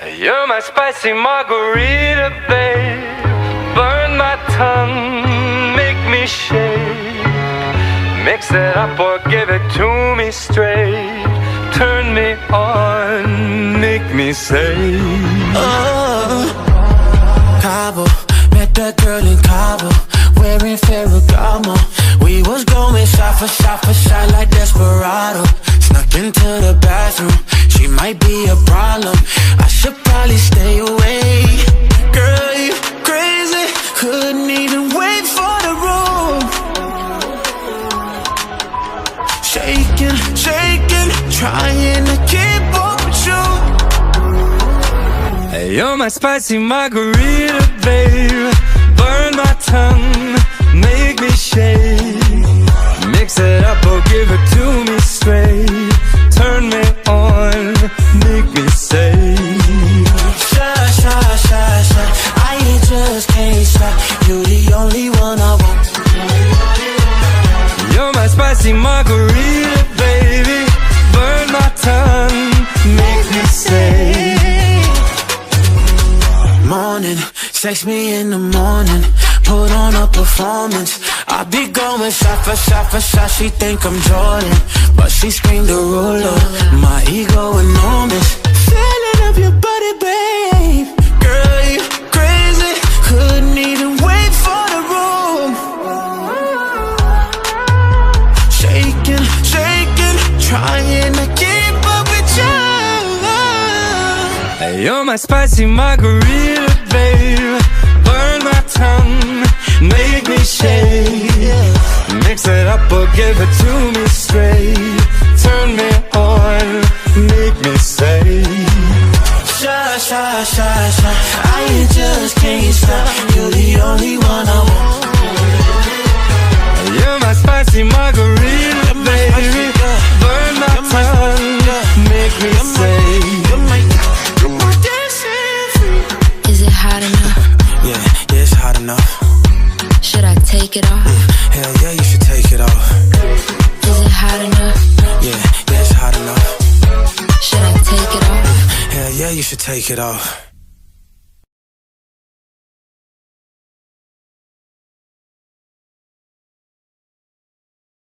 You're my spicy margarita, babe. Burn my tongue, make me shake. Mix it up or give it to me straight. Turn me on, make me say. Cabo, met that girl in Cabo, wearing Ferragamo. We was going shot for shot for shot like Desperado. Snuck into the bathroom, she might be a problem. I should probably stay away. Girl, you crazy, couldn't even wait for the room. Shaking, shaking, trying to keep up with you. Hey, you're my spicy margarita, babe. Burn my tongue, make me shake. Mix it up or give it to me straight. Turn me on, make me say. Shy, shy, shy, shy, I just can't stop. You the only one I want. You're my spicy margarita, baby. Burn my tongue, make me say. Morning, sex me in the morning. Put on a performance. I be going shot for shot for shot. She think I'm Jordan, but she screamed Derulo. My ego enormous. Feeling of your body, babe. Girl, you crazy. Couldn't even wait for the room. Shaking, shaking, trying to keep up with you. Hey, you're my spicy margarita, babe. Burn my tongue, make me shake. Mix it up or give it to me straight. Turn me on, make me say. Shy, shy, shy, shy, I just can't stop. You're the only one I want. You're my spicy margarita, baby. Burn my tongue, make me say. Is it hot enough? Yeah, it's hot enough. Should I take it off? Hell yeah, you should take it off. Is it hot enough? Yeah, it's hot enough. Should I take it off? Hell yeah, you should take it off.